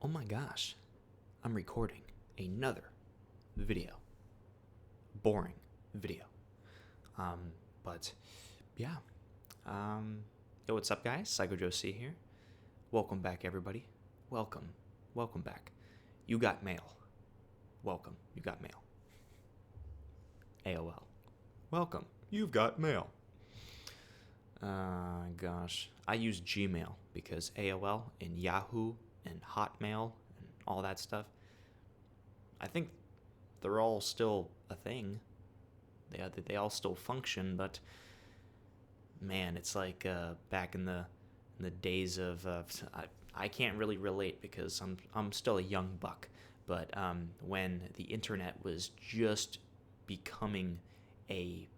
Oh my gosh, I'm recording another video. Boring video. But yeah. Yo, what's up, guys? Psycho Joe C here. Welcome back, everybody. Welcome back. You got mail. Welcome, you got mail. AOL. Welcome, you've got mail. Gosh, I use Gmail because AOL and Yahoo and Hotmail and all that stuff, I think they're all still a thing. They all still function, but man, it's like back in the days of I can't really relate because I'm still a young buck, but when the internet was just becoming a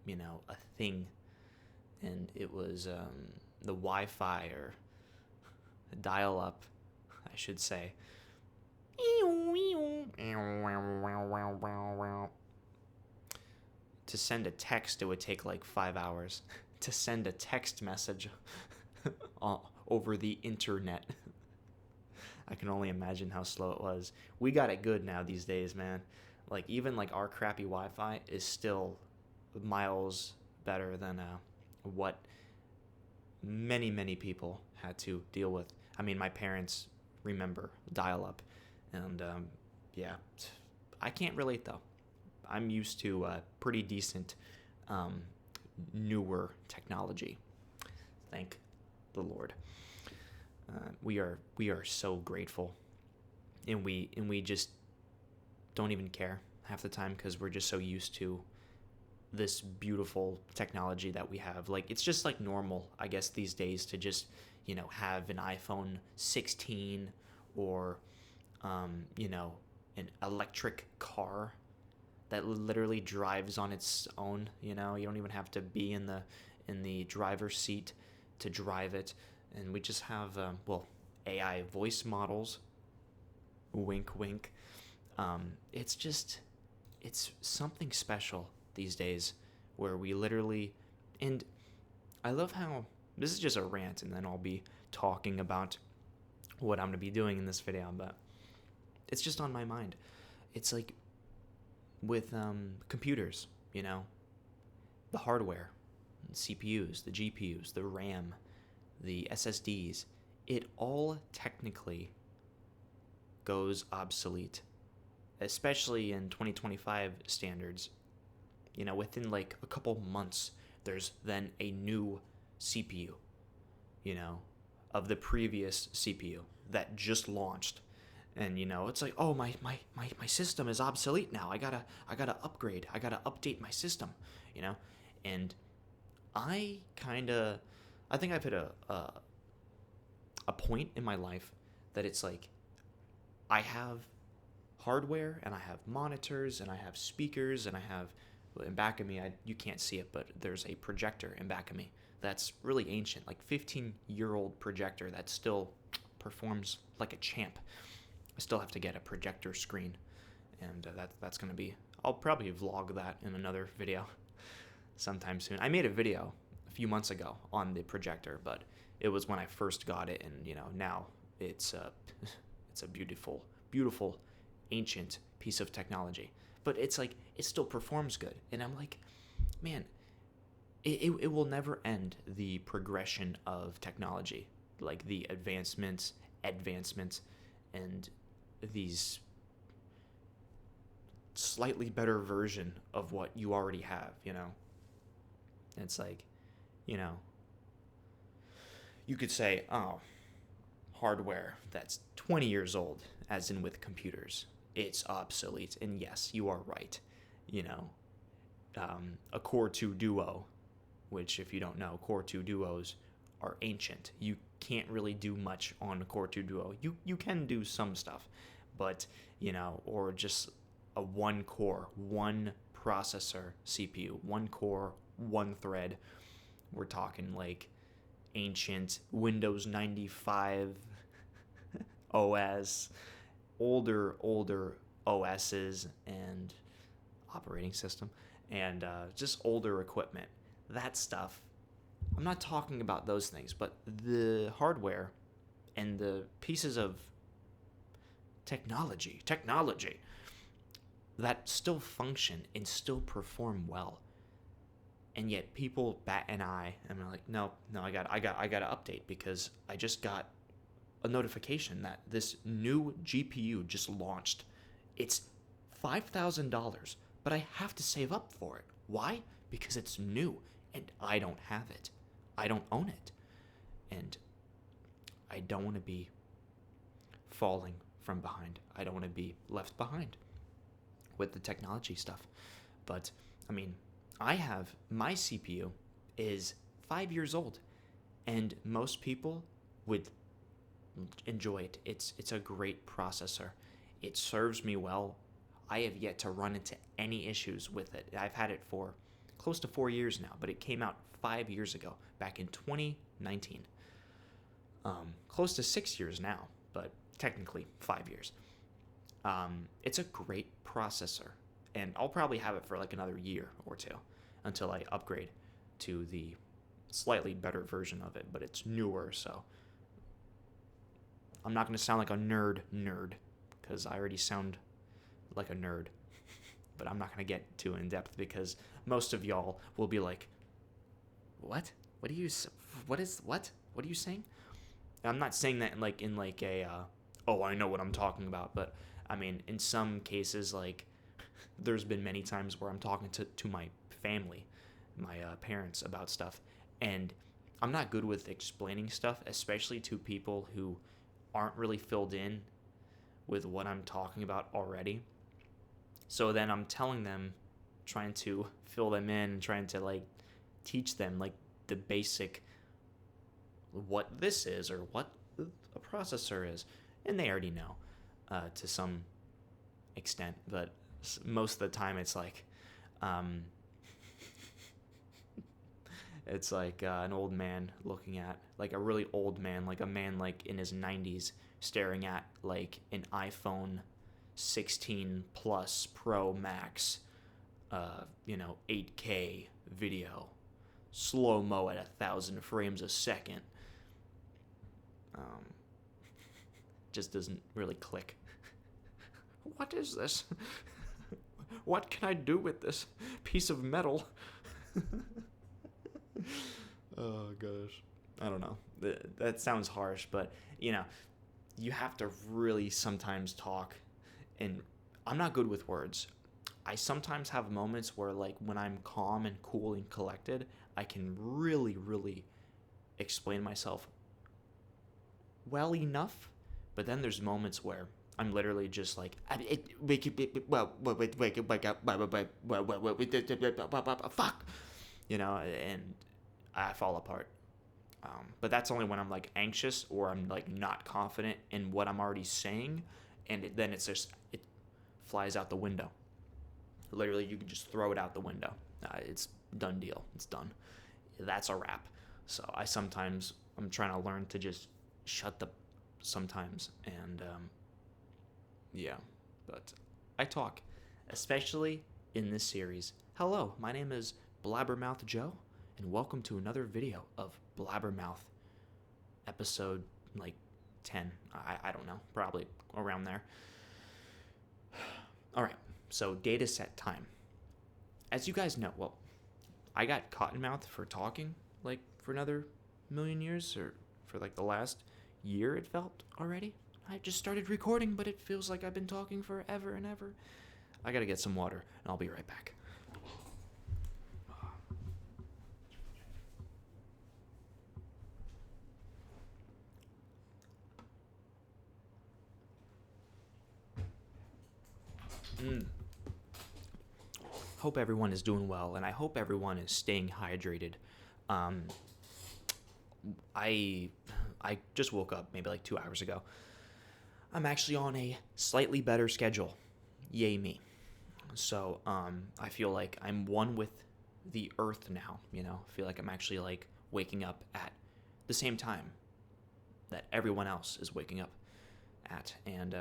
a thing, and it was the Wi-Fi or dial-up, I should say. To send a text, it would take like 5 hours. To send a text message over the internet. I can only imagine how slow it was. We got it good now these days, man. Like, even like our crappy Wi-Fi is still miles better than what many people had to deal with. I mean, my parents remember dial-up, and yeah, I can't relate though. I'm used to pretty decent newer technology. Thank the Lord. We are so grateful, and we just don't even care half the time because we're just so used to this beautiful technology that we have. Like, it's just like normal, I guess, these days to just have an iPhone 16 or an electric car that literally drives on its own. You don't even have to be in the driver's seat to drive it. And we just have AI voice models. Wink, wink. It's something special these days where we literally, and I love how this is just a rant, and then I'll be talking about what I'm going to be doing in this video, but it's just on my mind. It's like with computers, the hardware, the CPUs, the GPUs, the RAM, the SSDs, it all technically goes obsolete, especially in 2025 standards. Within like a couple months, there's then a new CPU, of the previous CPU that just launched. And it's like, oh, my system is obsolete now. I gotta upgrade. I gotta update my system, And I think I've hit a point in my life that it's like I have hardware, and I have monitors, and I have speakers, and I have, in back of me, you can't see it, but there's a projector in back of me that's really ancient, like 15-year-old projector that still performs like a champ. I still have to get a projector screen, and that's going to be, I'll probably vlog that in another video sometime soon. I made a video a few months ago on the projector, but it was when I first got it, and now it's a beautiful ancient piece of technology, but it's like it still performs good, and I'm like, man, it will never end, the progression of technology, like the advancements, and these slightly better version of what you already have. It's like, you could say, oh, hardware that's 20 years old, as in with computers, it's obsolete. And yes, you are right. A Core 2 Duo, which, if you don't know, Core 2 Duos are ancient. You can't really do much on a Core 2 Duo. You can do some stuff, but, or just a one core, one processor CPU, one core, one thread. We're talking like ancient Windows 95 OS, older OSs and operating system, and just older equipment. That stuff, I'm not talking about those things, but the hardware and the pieces of technology that still function and still perform well. And yet people bat an eye and are like, no, I got to update because I just got a notification that this new GPU just launched. It's $5,000, but I have to save up for it. Why? Because it's new and I don't have it. I don't own it. And I don't want to be falling from behind. I don't want to be left behind with the technology stuff. But I mean, my CPU is 5 years old, and most people would enjoy it. It's a great processor. It serves me well. I have yet to run into any issues with it. I've had it for close to 4 years now, but it came out 5 years ago, back in 2019. Close to 6 years now, but technically 5 years. It's a great processor, and I'll probably have it for like another year or two until I upgrade to the slightly better version of it, but it's newer, so I'm not going to sound like a nerd, because I already sound like a nerd, but I'm not going to get too in depth because most of y'all will be like, what are you saying? I'm not saying that in a oh, I know what I'm talking about, but I mean, in some cases, like, there's been many times where I'm talking to my family, my parents, about stuff, and I'm not good with explaining stuff, especially to people who aren't really filled in with what I'm talking about already. So then I'm telling them, trying to fill them in, and trying to, like, teach them, like, the basic what this is or what a processor is, and they already know to some extent, but most of the time it's like it's like an old man looking at, like, a really old man, like a man like in his 90s staring at like an iPhone 16 Plus Pro Max 8K video, slow-mo at 1,000 frames a second. Just doesn't really click. What is this? What can I do with this piece of metal? Oh gosh, I don't know. That sounds harsh, but you have to really sometimes talk, and I'm not good with words. I sometimes have moments where, like, when I'm calm and cool and collected, I can really, really explain myself well enough, but then there's moments where I'm literally just like, fuck, and I fall apart. But that's only when I'm, like, anxious or I'm, like, not confident in what I'm already saying, and then it's just, it flies out the window. Literally, you can just throw it out the window. It's done deal. It's done. That's a wrap. So I'm trying to learn to just shut the sometimes, and yeah, but I talk, especially in this series. Hello, my name is Blabbermouth Joe, and welcome to another video of Blabbermouth, episode like 10. I don't know, probably around there. All right, so Dataset time. As you guys know, well, I got cottonmouth for talking like for another million years, or for like the last year it felt already. I just started recording, but it feels like I've been talking forever and ever. I gotta get some water, and I'll be right back. Hope everyone is doing well, and I hope everyone is staying hydrated. I just woke up maybe like 2 hours ago. I'm actually on a slightly better schedule. Yay me. So I feel like I'm one with the earth now, I feel like I'm actually, like, waking up at the same time that everyone else is waking up at. And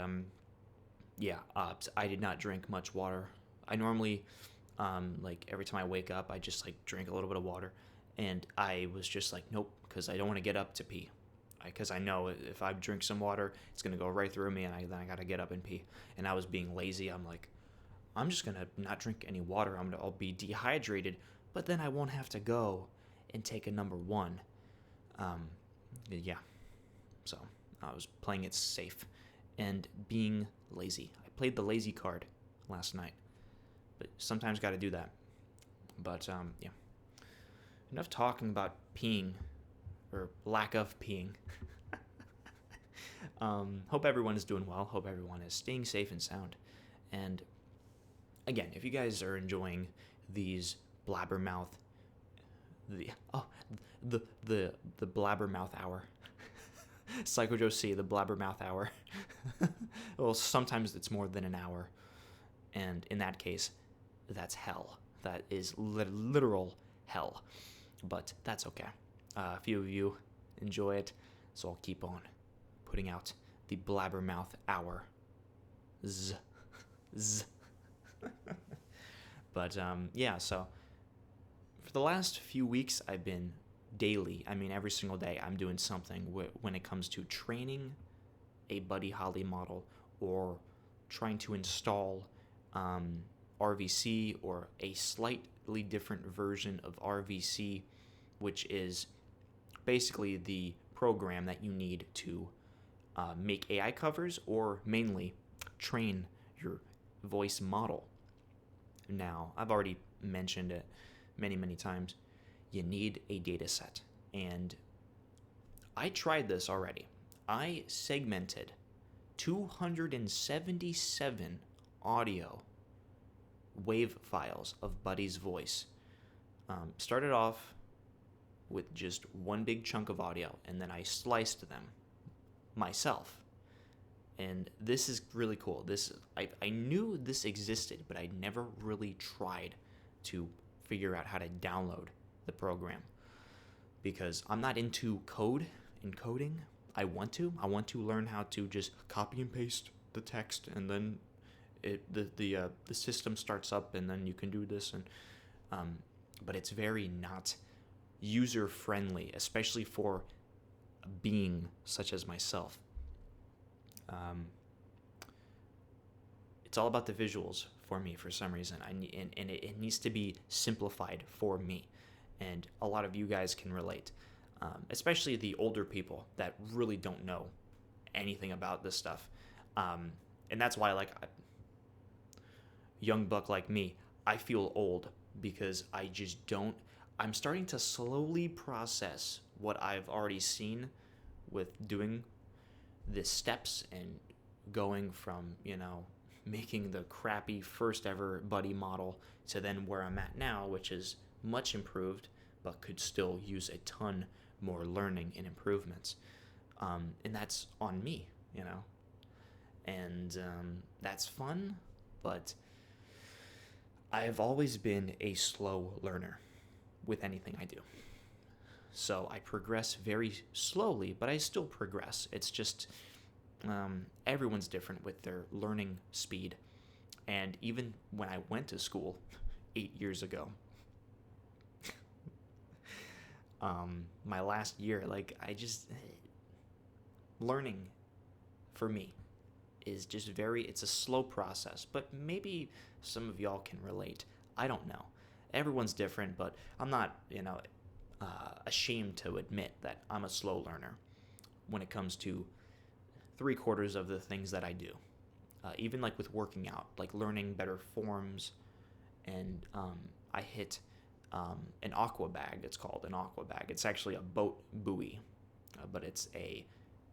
I did not drink much water. I normally, like, every time I wake up, I just, like, drink a little bit of water. And I was just like, nope, because I don't want to get up to pee. because I know if I drink some water, it's gonna go right through me, and then I gotta get up and pee. And I was being lazy. I'm like, I'm just gonna not drink any water. I'll be dehydrated, but then I won't have to go and take a number one. Yeah. So I was playing it safe and being lazy. I played the lazy card last night, but sometimes got to do that. But yeah. Enough talking about peeing or lack of peeing. Hope everyone is doing well. Hope everyone is staying safe and sound. And again, if you guys are enjoying these blabbermouth, the blabbermouth hour, Psycho Joe C, the blabbermouth hour. Well, sometimes it's more than an hour, and in that case, that's hell. That is literal hell, but that's okay. A few of you enjoy it, so I'll keep on putting out the blabbermouth hour. Z. But yeah, so for the last few weeks, I've been daily, I mean every single day, I'm doing something when it comes to training a Buddy Holly model or trying to install RVC or a slightly different version of RVC, which is basically the program that you need to make AI covers or mainly train your voice model. Now, I've already mentioned it many times. You need a data set. And I tried this already. I segmented 277 audio wave files of Buddy's voice. Started off with just one big chunk of audio, and then I sliced them myself. And this is really cool. I knew this existed, but I never really tried to figure out how to download the program because I'm not into code and coding. I want to learn how to just copy and paste the text, and then the system starts up, and then you can do this, and but it's very not user friendly, especially for a being such as myself. It's all about the visuals for me for some reason. It needs to be simplified for me, and a lot of you guys can relate, especially the older people that really don't know anything about this stuff, and that's why, like, young buck like me, I feel old because I just don't. I'm starting to slowly process what I've already seen with doing the steps and going from, making the crappy first ever Buddy model to then where I'm at now, which is much improved, but could still use a ton more learning and improvements. And that's on me, and that's fun, but I've always been a slow learner with anything I do. So I progress very slowly, but I still progress. It's just everyone's different with their learning speed. And even when I went to school 8 years ago, my last year, learning for me is just it's a slow process, but maybe some of y'all can relate. I don't know. Everyone's different, but I'm not, ashamed to admit that I'm a slow learner when it comes to 3/4 of the things that I do. Even like with working out, like learning better forms, and I hit an aqua bag. It's called an aqua bag. It's actually a boat buoy, but it's a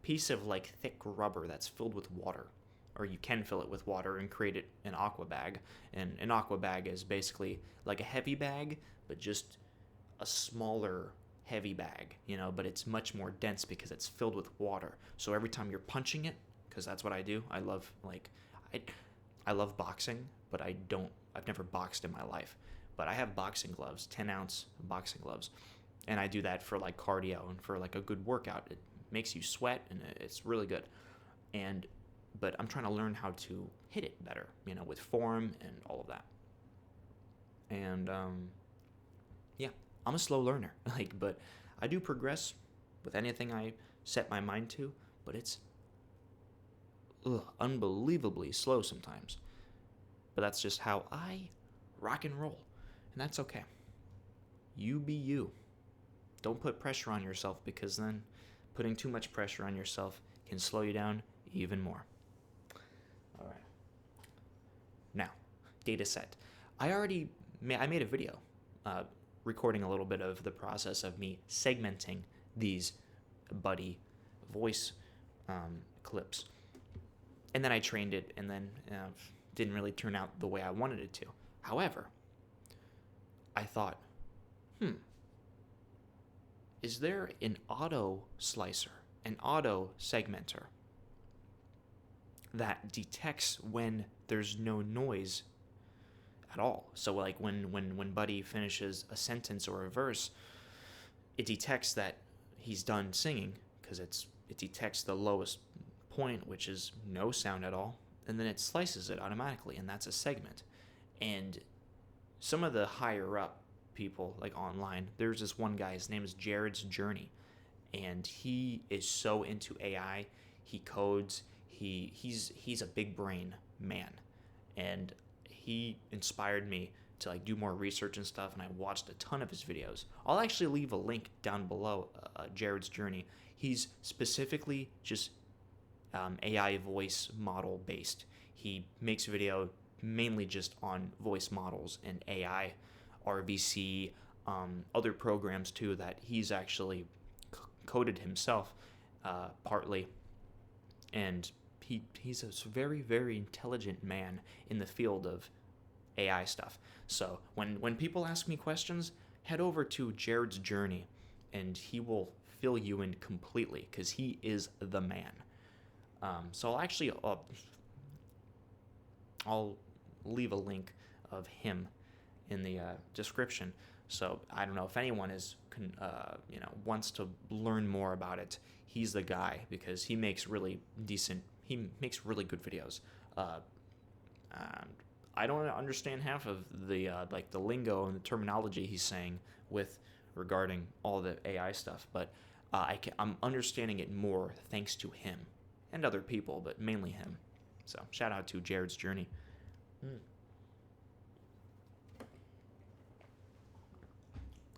piece of like thick rubber that's filled with water, or you can fill it with water and create it an aqua bag. And an aqua bag is basically like a heavy bag, but just a smaller heavy bag, but it's much more dense because it's filled with water. So every time you're punching it, because that's what I do, I love boxing, but I've never boxed in my life, but I have boxing gloves, 10-ounce boxing gloves, and I do that for like cardio and for like a good workout. It makes you sweat, and it's really good. But I'm trying to learn how to hit it better, with form and all of that. And yeah, I'm a slow learner, but I do progress with anything I set my mind to, but it's unbelievably slow sometimes. But that's just how I rock and roll, and that's okay. You be you. Don't put pressure on yourself, because then putting too much pressure on yourself can slow you down even more. All right. Now, Dataset. I made a video recording a little bit of the process of me segmenting these buddy voice clips. And then I trained it, and then didn't really turn out the way I wanted it to. However, I thought, is there an auto slicer, an auto segmenter that detects when there's no noise at all? So like when Buddy finishes a sentence or a verse, it detects that he's done singing, because it detects the lowest point, which is no sound at all, and then it slices it automatically, and that's a segment. And some of the higher up people, like online, there's this one guy, his name is Jared's Journey, and he is so into AI. He codes, he's a big brain man, and he inspired me to like do more research and stuff, and I watched a ton of his videos. I'll actually leave a link down below, Jared's Journey. He's specifically just AI voice model based. He makes video mainly just on voice models and AI, RVC, other programs too that he's actually coded himself partly. And he's a very, very intelligent man in the field of AI stuff. So when people ask me questions, head over to Jared's Journey, and he will fill you in completely, because he is the man. So I'll leave a link of him in the description. So I don't know if anyone wants to learn more about it. He's the guy, because he makes really really good videos. I don't understand half of the the lingo and the terminology he's saying regarding all the AI stuff, but I'm understanding it more thanks to him and other people, but mainly him. So shout out to Jared's Journey.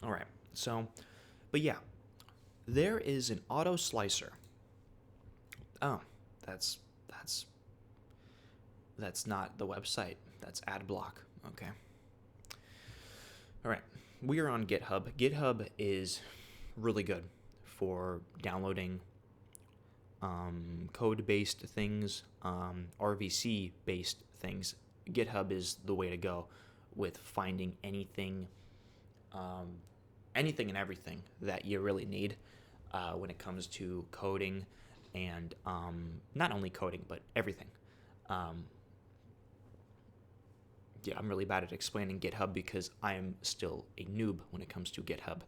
All right. So, but yeah, there is an auto slicer. Oh, that's not the website. That's AdBlock. Okay. All right. We are on GitHub. GitHub is really good for downloading code-based things, RVC-based things. GitHub is the way to go with finding anything and everything that you really need when it comes to coding, and not only coding, but everything. Yeah, I'm really bad at explaining GitHub because I am still a noob when it comes to GitHub.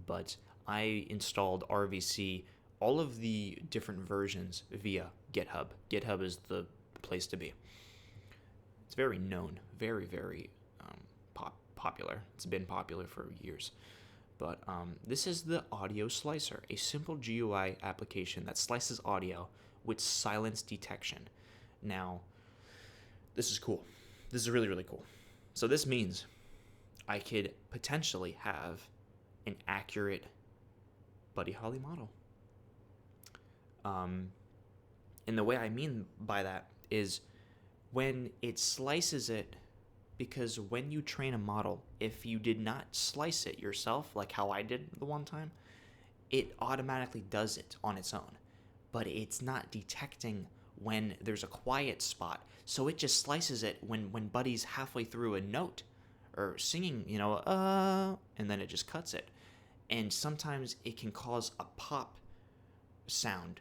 But I installed RVC, all of the different versions via GitHub. GitHub is the place to be. It's very known, very, very popular. It's been popular for years. But this is the Audio Slicer, a simple GUI application that slices audio with silence detection. Now, this is cool. This is really, really cool. So this means I could potentially have an accurate Buddy Holly model. And the way I mean by that is when it slices it, because when you train a model, if you did not slice it yourself, like how I did the one time, it automatically does it on its own. But it's not detecting when there's a quiet spot, so it just slices it when Buddy's halfway through a note or singing, and then it just cuts it. And sometimes it can cause a pop sound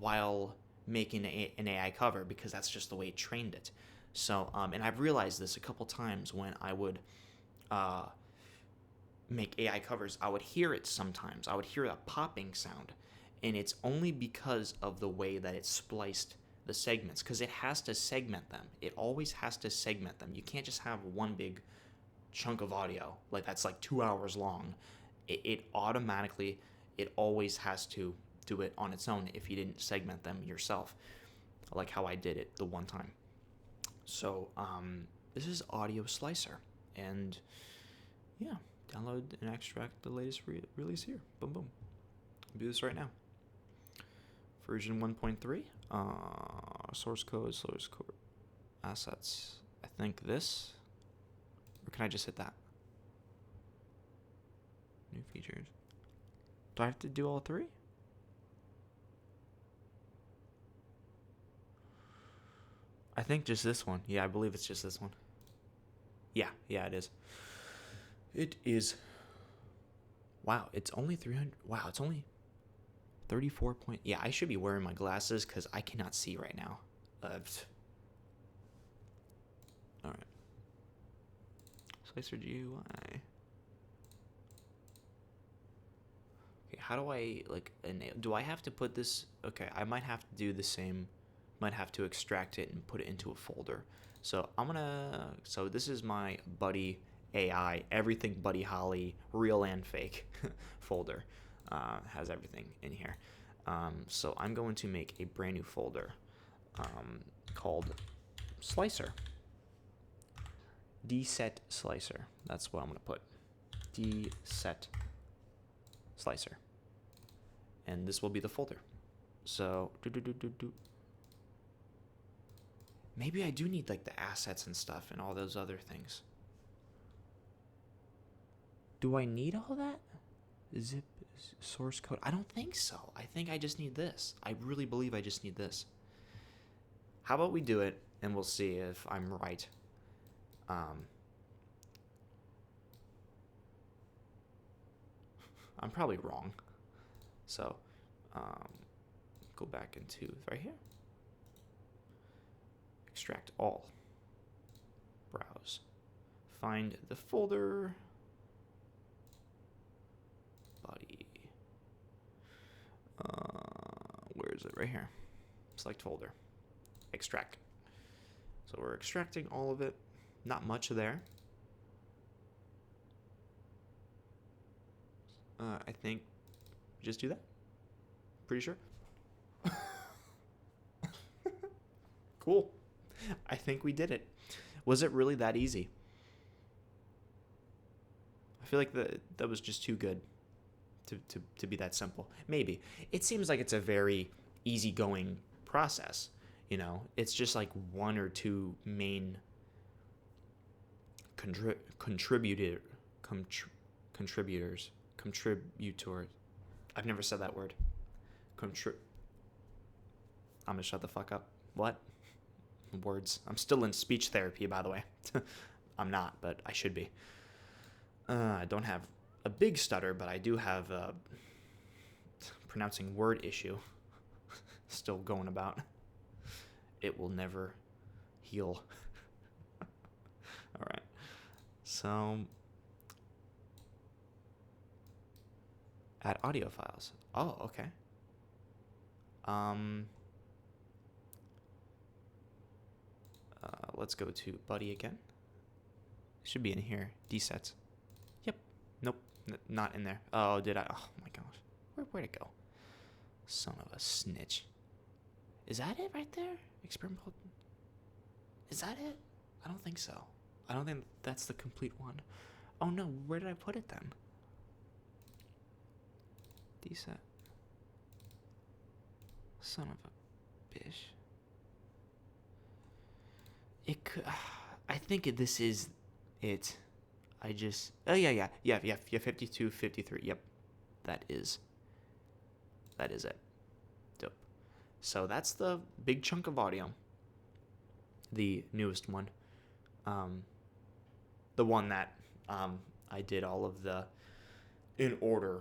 while making an AI cover, because that's just the way it trained it. So, and I've realized this a couple times when I would make AI covers. I would hear it sometimes. I would hear a popping sound, and it's only because of the way that it spliced the segments, because it has to segment them. It always has to segment them. You can't just have one big chunk of audio like that's like 2 hours long. It automatically, it always has to do it on its own if you didn't segment them yourself, like how I did it the one time. So this is Audio Slicer, and yeah, download and extract the latest release here. Boom, boom. Do this right now. Version 1.3, source code, assets. I think this, or can I just hit that? New features. Do I have to do all three? I think just this one. Yeah, I believe it's just this one. Yeah, it is. It is. Wow, it's only 300. Wow, it's only 34 point. Yeah, I should be wearing my glasses because I cannot see right now. All right. Slicer GUI. Okay, how do I do I have to put this? Okay, I might have to do the same. Might have to extract it and put it into a folder. So so this is my Buddy AI, everything Buddy Holly, real and fake folder. Has everything in here. So I'm going to make a brand new folder called Slicer. Dataset Slicer. That's what I'm going to put. Dataset Slicer. And this will be the folder. So, maybe I do need like the assets and stuff and all those other things. Do I need all that? Zip source code? I don't think so. I think I just need this. I really believe I just need this. How about we do it and we'll see if I'm right. I'm probably wrong. So, go back into right here. Extract all. Browse. Find the folder. Buddy. Where is it? Right here. Select folder. Extract. So we're extracting all of it. Not much there. I think just do that. Pretty sure. Cool. I think we did it. Was it really that easy? I feel like that was just too good to be that simple. Maybe. It seems like it's a very easygoing process. You know, it's just like one or two main contributors. I've never said that word. I'm gonna shut the fuck up. What? Words. I'm still in speech therapy, by the way. I'm not, but I should be. I don't have a big stutter, but I do have a pronouncing word issue still going about. It will never heal. All right. So, add audio files. Oh, okay. Let's go to Buddy again. It should be in here. Dsets. Yep. Nope. Not in there. Oh, did I? Oh my gosh. Where'd it go? Son of a snitch. Is that it right there? Experimental. Is that it? I don't think so. I don't think that's the complete one. Oh no, where did I put it then? Dset. Son of a bitch. It could. I think this is it. I just. Oh yeah. 52, 53. Yep, that is it. Dope. So that's the big chunk of audio. The newest one. The one that I did all of the in order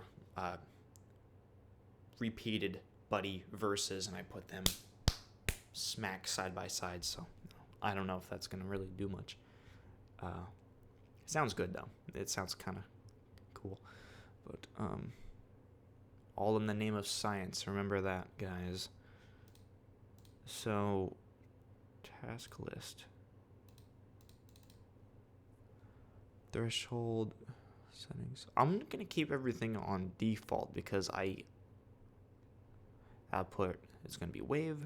repeated Buddy verses, and I put them smack side by side. So I don't know if that's gonna really do much. It sounds good though. It sounds kind of cool, but all in the name of science. Remember that, guys. So task list, threshold settings. I'm gonna keep everything on default because Output is going to be wave.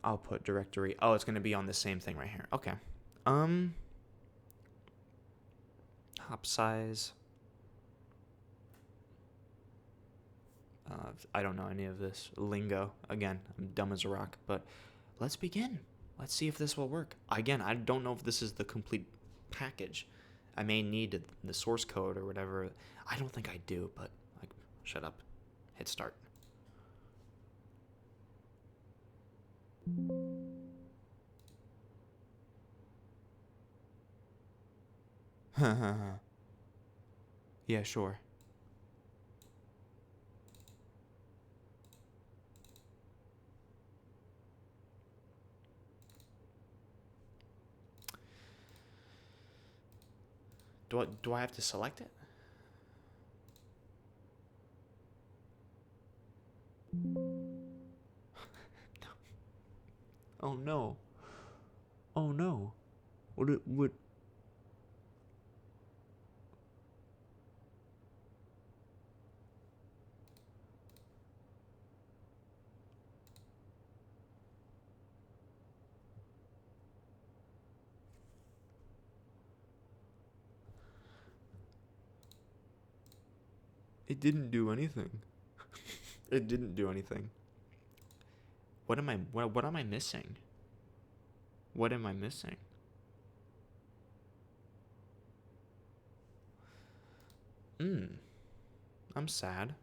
Output directory. Oh, it's going to be on the same thing right here. Okay. Hop size. I don't know any of this lingo. Again, I'm dumb as a rock, but let's begin. Let's see if this will work. Again, I don't know if this is the complete package. I may need the source code or whatever. I don't think I do, but like, shut up. Hit start. Yeah, sure. Do I have to select it? Oh no. Oh no. What It didn't do anything. It didn't do anything. What am I missing? What am I missing? I'm sad.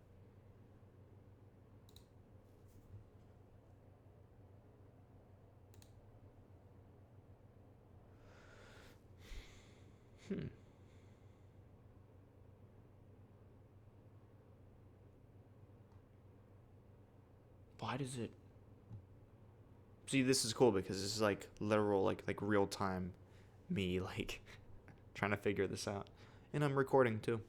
Why does it... See, this is cool because this is like literal, like real time me, like trying to figure this out. And I'm recording too.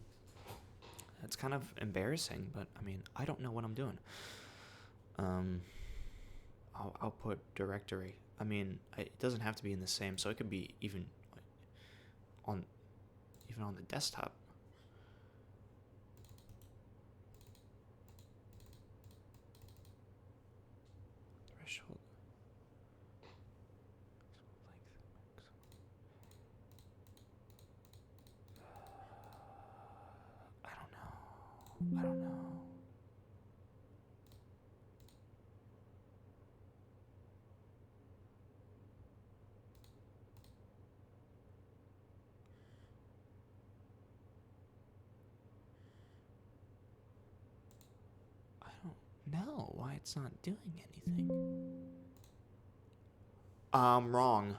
It's kind of embarrassing, but I mean, I don't know what I'm doing. I'll output directory. I mean, it doesn't have to be in the same, so it could be even on the desktop. Threshold. I don't know. I don't know why it's not doing anything. I'm wrong.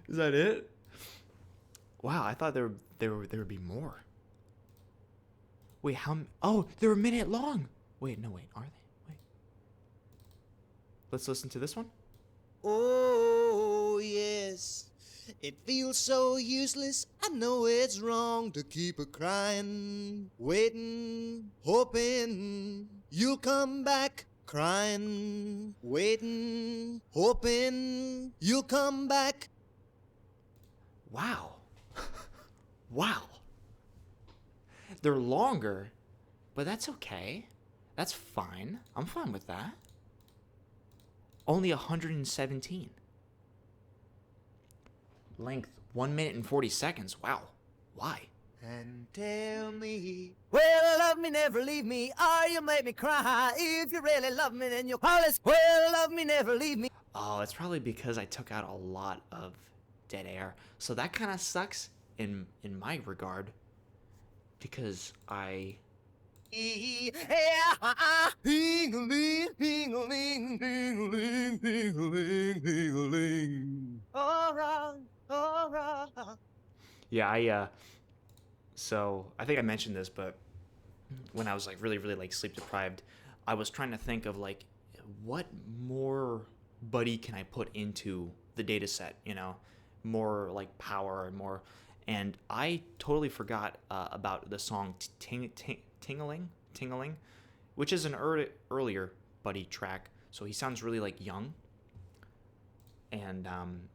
Is that it? Wow, I thought there would be more. Wait, oh, they're a minute long. Wait, no, wait, are they? Wait. Let's listen to this one. Oh, yes. It feels so useless. I know it's wrong to keep a crying, waiting, hoping you'll come back. Crying, waiting, hoping you'll come back. Wow. Wow. They're longer, but that's okay. That's fine. I'm fine with that. Only 117. Length 1 minute and 40 seconds. Wow. Why? And tell me, well, love me, never leave me, or you make me cry. If you really love me, then you'll call us. Well, love me, never leave me. Oh, it's probably because I took out a lot of dead air. So that kind of sucks in my regard. Because I... Yeah, so I think I mentioned this, but when I was like really, really like sleep deprived, I was trying to think of like, what more buddy can I put into the data set, you know? More like power and more... And I totally forgot about the song Tingling, which is an earlier Buddy track. So he sounds really like young. And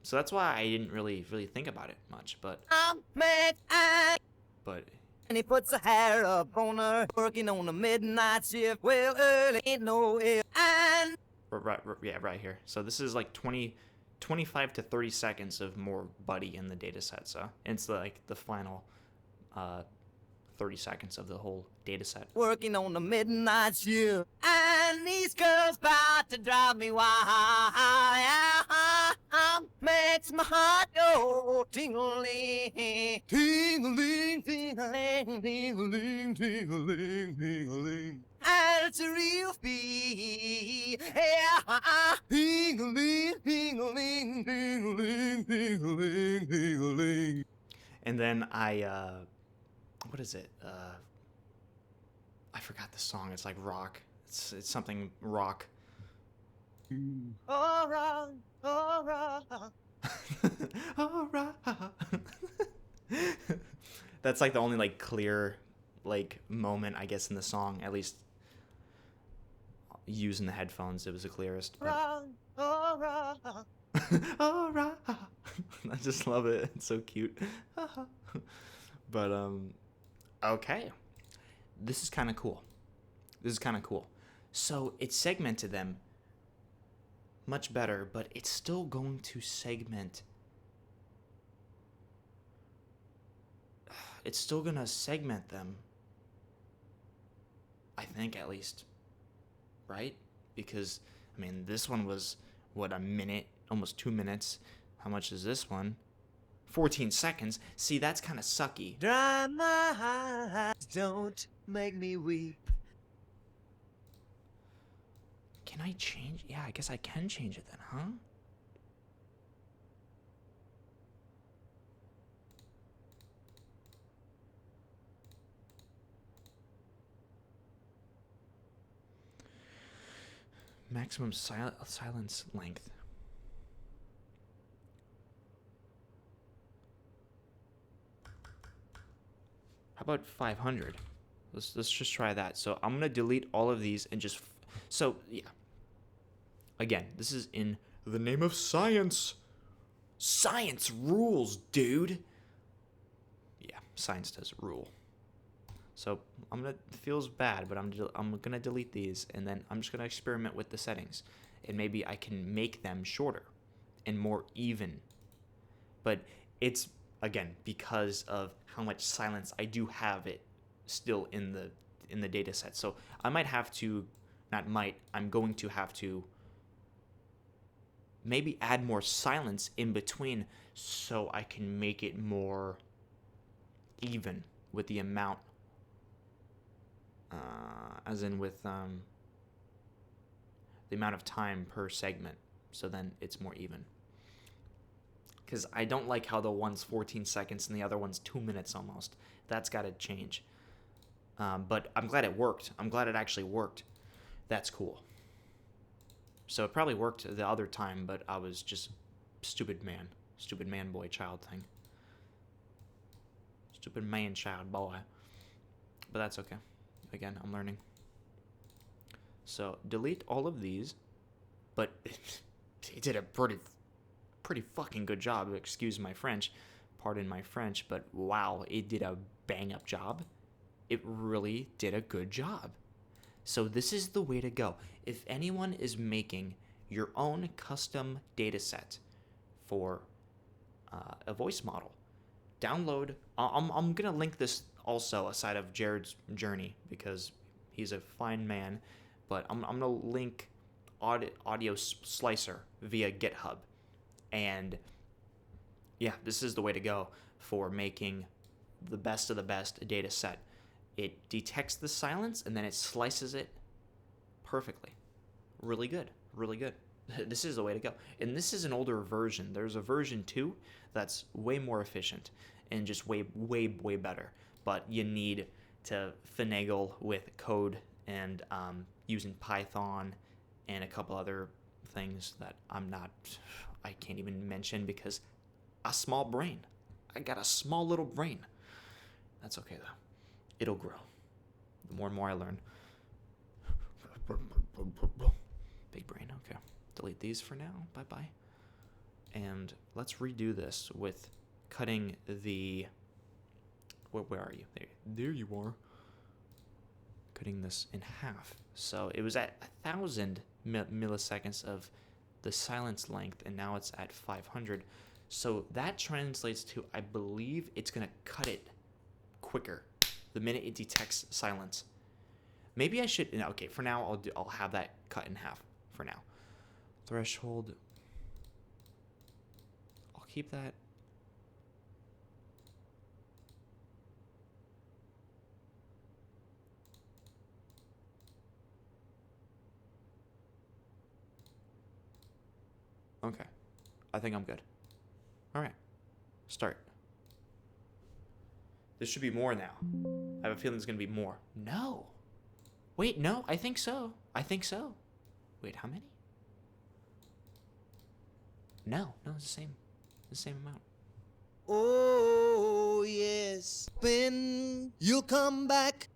so that's why I didn't really think about it much. But and he puts her hair up on her, working on a midnight shift. Well, early ain't no if. And right here. So this is like 25 to 30 seconds of more Buddy in the data set. So it's like the final 30 seconds of the whole data set. Working on the midnight shift. And these girls about to drive me wild. Makes my heart go tingling, tingling, tingling, tingling, tingling, tingling. And it's a real feel. Yeah. Tingling, tingling, tingling, tingling, tingling. And then what is it? I forgot the song. It's like rock. It's something rock. All right, all right. All right. That's like the only like clear like moment I guess in the song, at least using the headphones. It was the clearest. All right. All right. I just love it. It's so cute. But okay. This is kind of cool. So it segmented them much better, but it's still going to segment. It's still going to segment them. I think, at least. Right? Because, I mean, this one was, what, a minute? Almost 2 minutes. How much is this one? 14 seconds. See, that's kind of sucky. Dry my eyes, don't make me weep. Can I change? Yeah, I guess I can change it then, huh? Maximum silence length. How about 500? Let's just try that. So I'm gonna delete all of these and just so yeah. Again, this is in the name of science. Science rules, dude. Yeah, science does rule. So it feels bad, but I'm gonna delete these, and then I'm just gonna experiment with the settings, and maybe I can make them shorter and more even. But it's again because of how much silence I do have it still in the data set. So I might have to, I'm going to have to maybe add more silence in between so I can make it more even with the amount. As in with the amount of time per segment, so then it's more even. Because I don't like how the one's 14 seconds and the other one's 2 minutes almost. That's got to change. But I'm glad it worked. I'm glad it actually worked. That's cool. So it probably worked the other time, but I was just stupid man boy child thing. Stupid man child boy. But that's okay. Again, I'm learning. So delete all of these, but he did a pretty fucking good job. Excuse my French, pardon my French, but wow, it did a bang up job. It really did a good job. So this is the way to go. If anyone is making your own custom data set for a voice model, download. I'm gonna link this also aside of Jared's journey because he's a fine man, but I'm gonna link audio slicer via GitHub, and yeah, this is the way to go for making the best of the best data set. It detects the silence and then it slices it perfectly. Really good. This is the way to go. And this is an older version. There's a version 2 that's way more efficient and just way better. But you need to finagle with code and using Python and a couple other things that I can't even mention because a small brain. I got a small little brain. That's okay, though. It'll grow. The more and more I learn. Big brain, okay. Delete these for now. Bye-bye. And let's redo this with cutting the... Where are you? There you are. Cutting this in half. So it was at 1,000 milliseconds of the silence length, and now it's at 500. So that translates to, I believe it's going to cut it quicker the minute it detects silence. Maybe I should... Okay, for now, I'll have that cut in half for now. Threshold. I'll keep that. Okay. I think I'm good. All right. Start. This should be more now. I have a feeling there's going to be more. No. Wait, no. I think so. I think so. Wait, how many? No. No, it's the same. The same amount. Oh, yes. When you'll come back.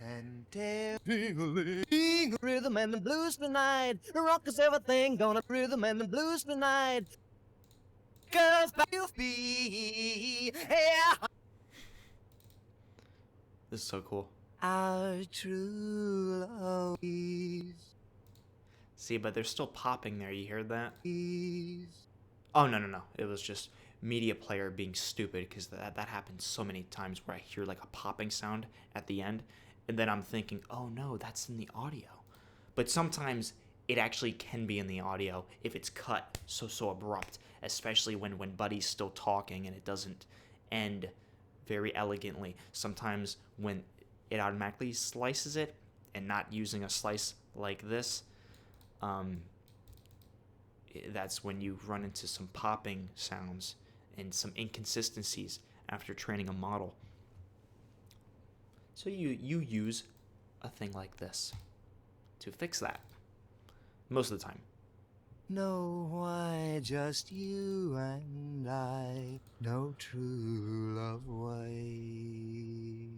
And tell rhythm and the blues tonight. Rock us everything, gonna rhythm and the blues tonight. 'Cause you'll be, yeah. This is so cool. Our true love is. See, but they're still popping there. You heard that? Oh, no. It was just media player being stupid, because that happens so many times where I hear like a popping sound at the end, and then I'm thinking, oh no, that's in the audio. But sometimes it actually can be in the audio if it's cut so abrupt, especially when Buddy's still talking and it doesn't end very elegantly. Sometimes when it automatically slices it and not using a slice like this, that's when you run into some popping sounds and some inconsistencies after training a model. So you use a thing like this to fix that most of the time. No, why just you and I, no true love ways.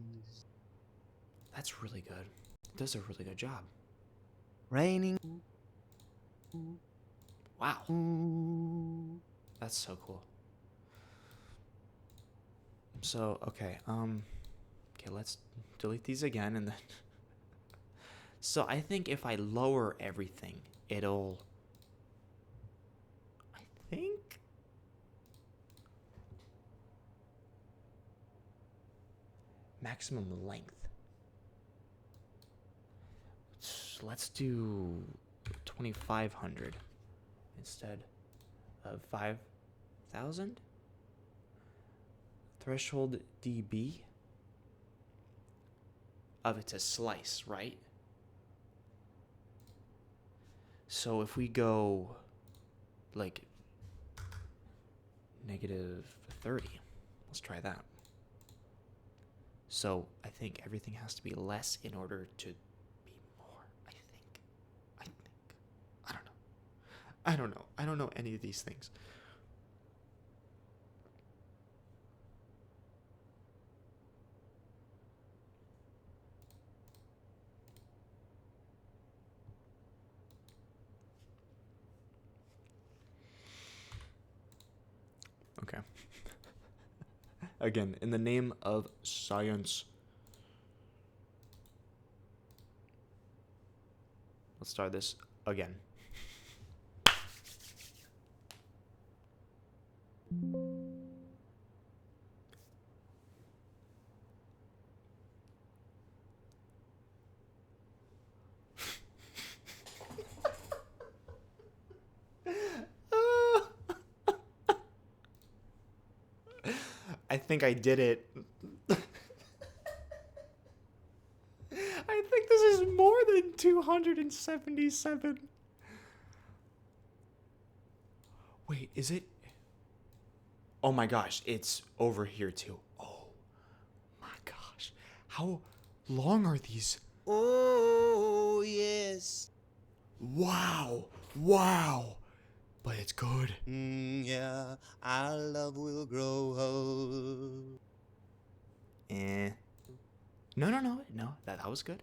That's really good. It does a really good job. Raining. Wow. That's so cool. So, okay, let's delete these again, and then... So I think if I lower everything, it'll... I think... Maximum length. So let's do 2,500 instead of 5,000. Threshold dB of it's a slice, right? So if we go like -30, let's try that. So I think everything has to be less in order to be more. I think. I don't know. I don't know any of these things. Okay. Again, in the name of science. Let's start this again. I think I did it. I think this is more than 277. Wait, is it? Oh my gosh, it's over here too. Oh, How long are these? Oh, yes. Wow. Wow. But it's good. Yeah, our love will grow old. Eh. No. That was good.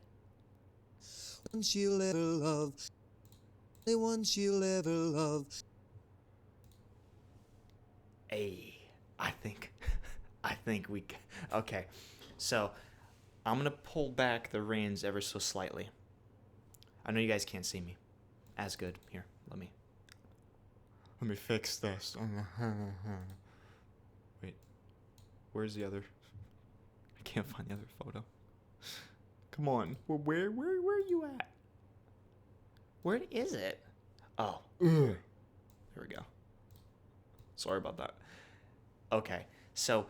One she'll ever love. The one she'll ever love. Hey, I think, I think we. Okay, so I'm gonna pull back the reins ever so slightly. I know you guys can't see me as good. Here, let me fix this. Wait, where's the other? I can't find the other photo. Come on, where are you at? Where is it? Oh, there we go. Sorry about that. Okay, so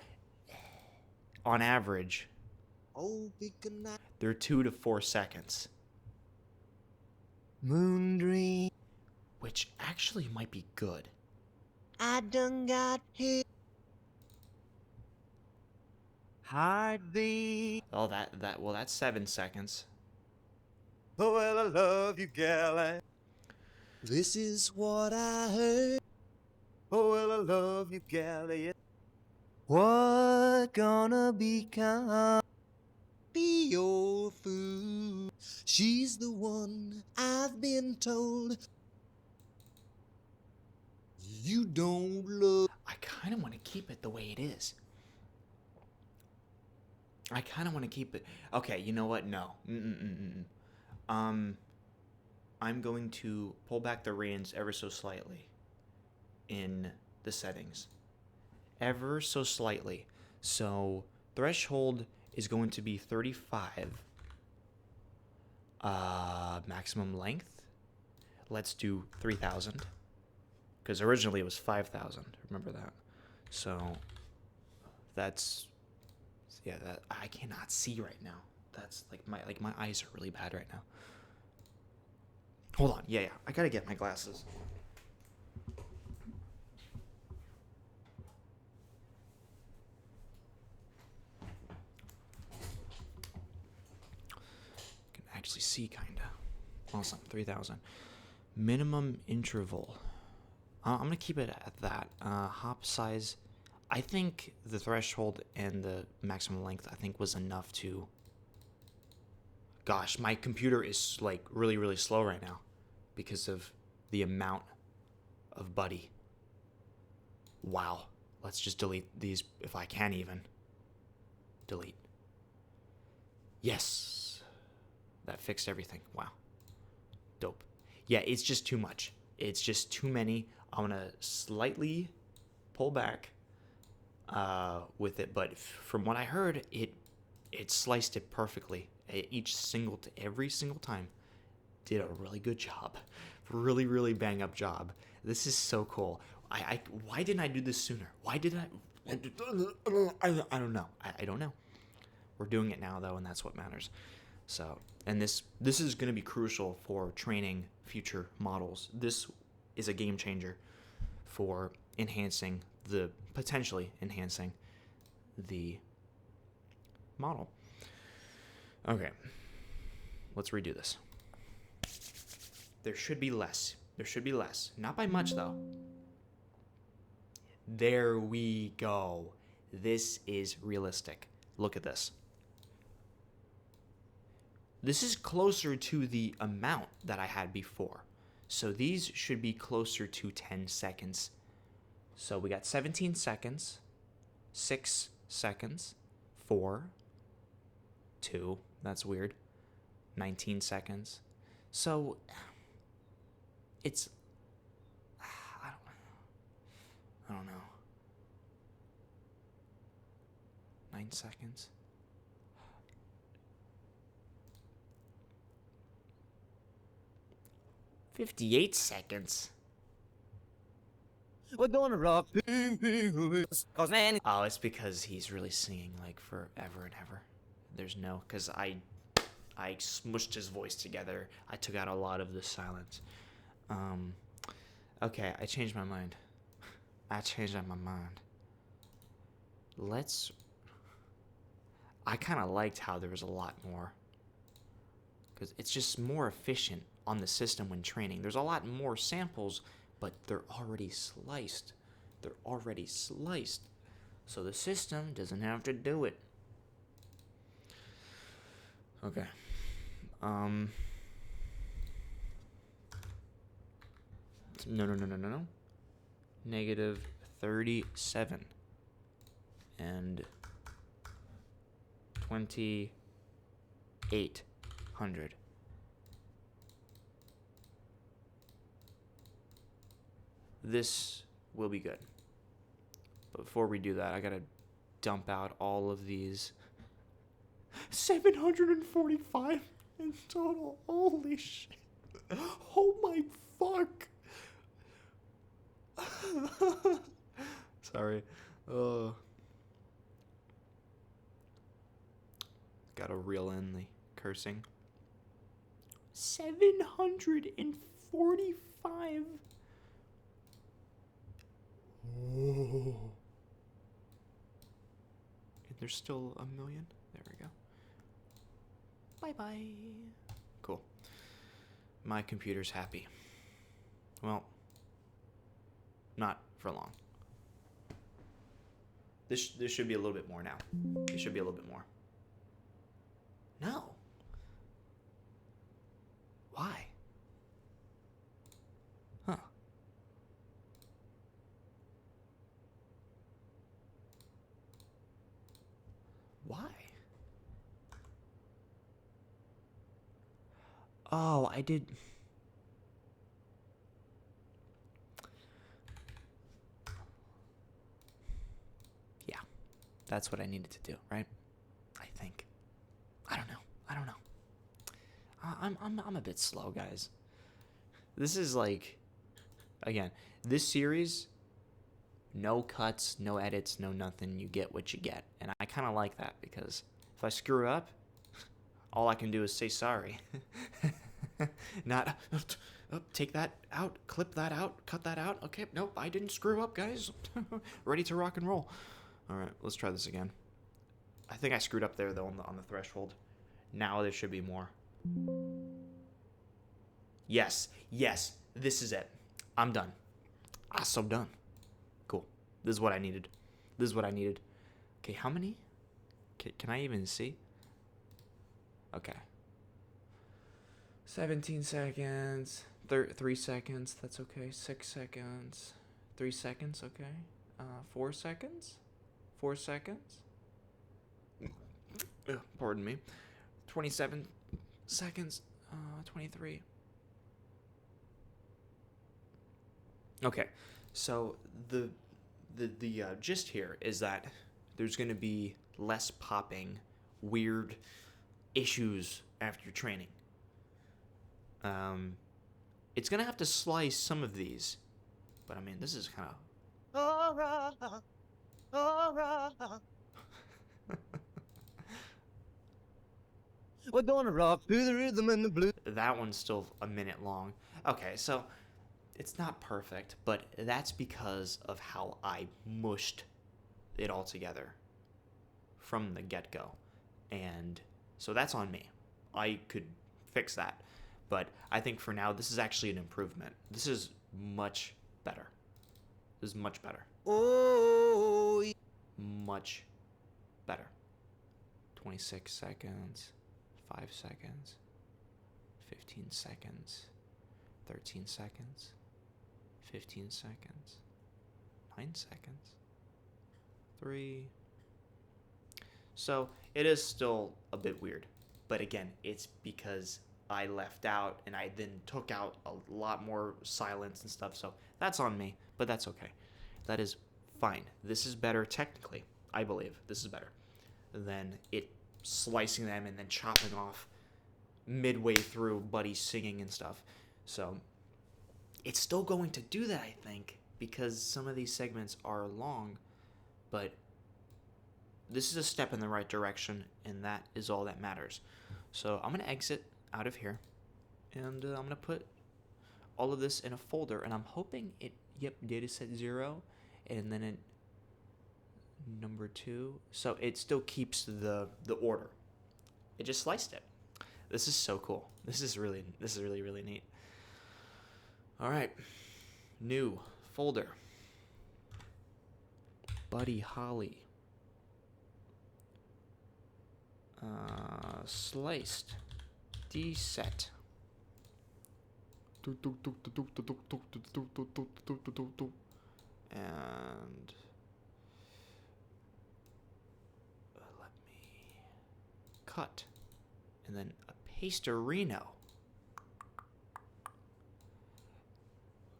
on average, Oh, big night. they're 2 to 4 seconds, Moon dream. which actually might be good. I done got hit. Heartbeat. Oh, that's 7 seconds. Oh, well, I love you, gal. This is what I heard. Oh, well, I love you, gal. What gonna become? Be your fool. She's the one I've been told you don't love. I kind of want to keep it the way it is. I kind of want to keep it. Okay, you know what? No. Um, I'm going to pull back the reins ever so slightly in the settings. Ever so slightly. So, threshold is going to be 35. Maximum length. Let's do 3,000. Because originally it was 5,000. Remember that. So, that's... Yeah, that I cannot see right now. That's my eyes are really bad right now. Hold on. Yeah. I gotta get my glasses. Can actually see kinda. Awesome. 3,000. Minimum interval. I'm gonna keep it at that. Hop size. I think the threshold and the maximum length, I think, was enough to... Gosh, my computer is, like, really, really slow right now because of the amount of buddy. Wow. Let's just delete these if I can even. Delete. Yes. That fixed everything. Wow. Dope. Yeah, it's just too much. It's just too many. I'm going to slightly pull back with it, but from what I heard, it sliced it perfectly. Every single time, did a really good job, really really bang up job. This is so cool. Why didn't I do this sooner? Why did I don't know. I don't know. We're doing it now though, and that's what matters. So, and this is going to be crucial for training future models. This is a game changer for potentially enhancing the model. Okay, let's redo this. There should be less. Not by much, though. There we go. This is realistic. Look at this. This is closer to the amount that I had before. So these should be closer to 10 seconds. So we got 17 seconds, 6 seconds, 4, 2, that's weird, 19 seconds. So it's, I don't know. 9 seconds. $58 seconds. We're gonna rock. Cause man. Oh, it's because he's really singing like forever and ever. There's no, because I smushed his voice together. I took out a lot of the silence. Okay, I changed my mind. I kind of liked how there was a lot more, because it's just more efficient on the system when training. There's a lot more samples, but they're already sliced. They're already sliced. So the system doesn't have to do it. Okay. No. Negative 37 and 2800. This will be good. But before we do that, I gotta dump out all of these. 745 in total. Holy shit. Oh my fuck. Sorry. Gotta reel in the cursing. 745. Oh. There's still a million. There we go. Bye-bye. Cool. My computer's happy. Well, not for long. This should be a little bit more now. It should be a little bit more. No. Why? Huh. Why? Oh, I did. Yeah, that's what I needed to do, right? I think. I don't know. I'm a bit slow, guys. This is like, again, this series, no cuts, no edits, no nothing. You get what you get, and I kind of like that, because if I screw up, all I can do is say sorry. Not, take that out, clip that out, cut that out. Okay, nope, I didn't screw up, guys. Ready to rock and roll. All right, let's try this again. I think I screwed up there, though, on the threshold. Now there should be more. Yes, this is it. I'm done. I'm so done. Cool. This is what I needed. Okay, how many? Can I even see? Okay. 17 seconds. 3 seconds. That's okay. 6 seconds. 3 seconds. Okay. 4 seconds. 4 seconds. Pardon me. 27 seconds. 23. Okay. So the gist here is that there's going to be less popping, weird issues after your training. It's gonna have to slice some of these, but I mean, this is kind of. We're gonna rock to the rhythm and the blues. That one's still a minute long. Okay, so it's not perfect, but that's because of how I mushed it all together from the get-go, and so that's on me. I could fix that. But I think for now, this is actually an improvement. This is much better. This is much better. Oh, Much better. 26 seconds, 5 seconds, 15 seconds, 13 seconds, 15 seconds, 9 seconds, 3. So it is still a bit weird. But again, it's because I left out and I then took out a lot more silence and stuff, so that's on me, but that's okay. That is fine. This is better technically, I believe. This is better than it slicing them and then chopping off midway through Buddy singing and stuff. So it's still going to do that, I think, because some of these segments are long, but this is a step in the right direction, and that is all that matters. So I'm going to exit out of here, and I'm going to put all of this in a folder, and I'm hoping it, Dataset 0, and then number 2. So it still keeps the order. It just sliced it. This is so cool. This is really really neat. All right. New folder. Buddy Holly. Sliced. Dataset. And let me cut. And then a pastorino.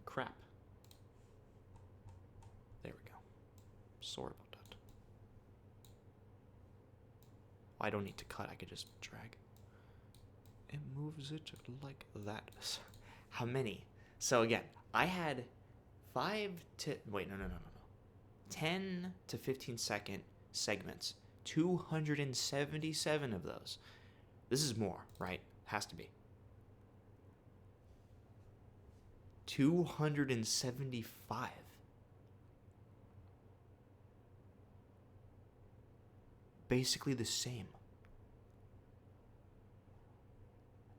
Crap. There we go. Sorry about that. I don't need to cut, I could just drag. It moves it like that. How many? So again, I had 10 to 15 second segments. 277 of those. This is more, right? Has to be. 275. Basically the same.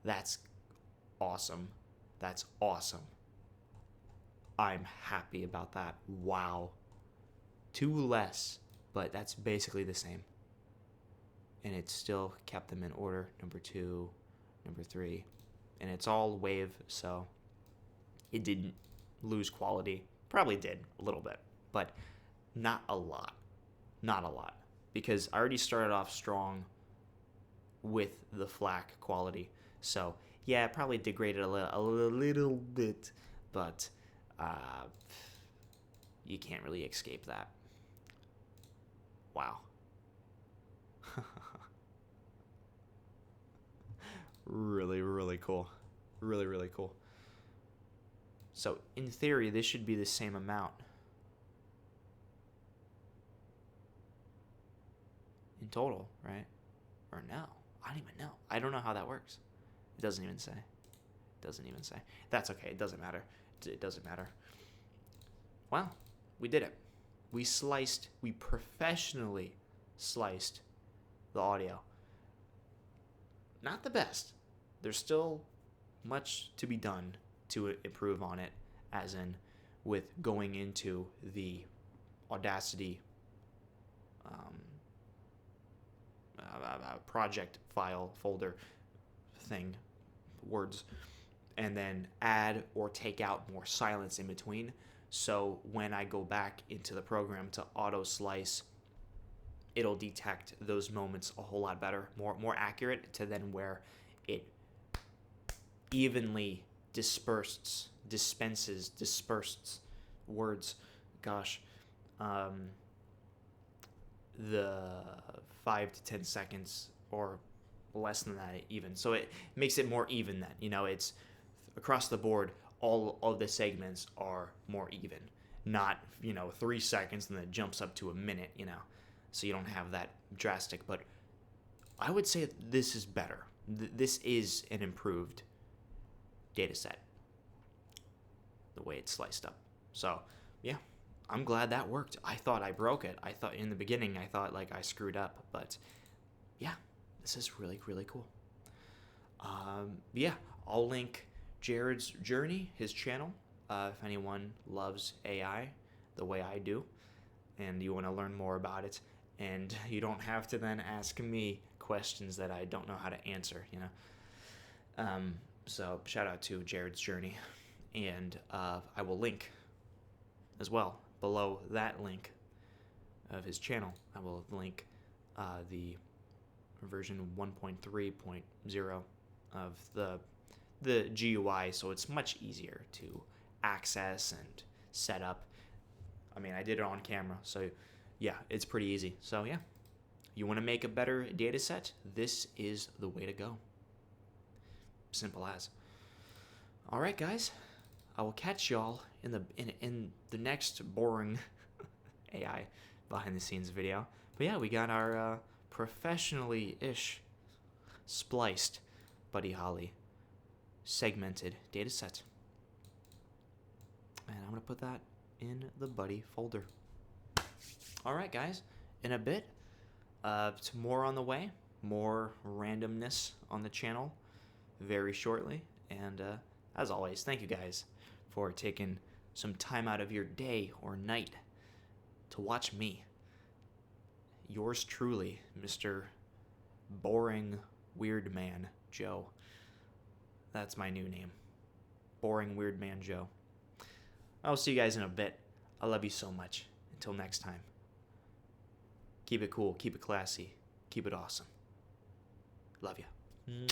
That's awesome. That's awesome. I'm happy about that. Wow. 2 less, but that's basically the same. And it still kept them in order. Number 2, number 3. And it's all wave, so it didn't lose quality. Probably did a little bit, but not a lot. Not a lot. Because I already started off strong with the FLAC quality. So, yeah, it probably degraded a little bit, but you can't really escape that. Wow. Really, really cool. Really, really cool. So, in theory, this should be the same amount. In total, right? Or no? I don't even know. I don't know how that works. It doesn't even say. It doesn't even say. That's okay. It doesn't matter. It doesn't matter. Wow. We did it. We professionally sliced the audio. Not the best. There's still much to be done to improve on it, as in with going into the Audacity project file folder thing, words, and then add or take out more silence in between. So when I go back into the program to auto slice, it'll detect those moments a whole lot better, more accurate to then where it evenly disperses words. Gosh, the 5 to 10 seconds or less than that even. So it makes it more even then. You know, it's across the board, all of the segments are more even. Not, 3 seconds and then it jumps up to a minute, So you don't have that drastic. But I would say this is better. This is an improved data set. The way it's sliced up. So, yeah. I'm glad that worked. I thought I broke it. I thought in the beginning, I I screwed up. But yeah, this is really, really cool. Yeah, I'll link Jared's journey, his channel, if anyone loves AI the way I do, and you want to learn more about it, and you don't have to then ask me questions that I don't know how to answer, So shout out to Jared's journey, and I will link as well below that link of his channel. I will link the version 1.3.0 of the GUI, so it's much easier to access and set up. I mean, I did it on camera, so yeah, it's pretty easy. So yeah, you want to make a better data set? This is the way to go. Simple as. All right, guys, I will catch y'all in the next boring AI behind the scenes video. But yeah, we got our professionally-ish spliced Buddy Holly segmented data set. And I'm going to put that in the Buddy folder. All right, guys. In a bit, it's more on the way. More randomness on the channel very shortly. And as always, thank you guys for taking some time out of your day or night to watch me. Yours truly, Mr. Boring Weird Man Joe. That's my new name. Boring Weird Man Joe. I'll see you guys in a bit. I love you so much. Until next time. Keep it cool, keep it classy, keep it awesome. Love you.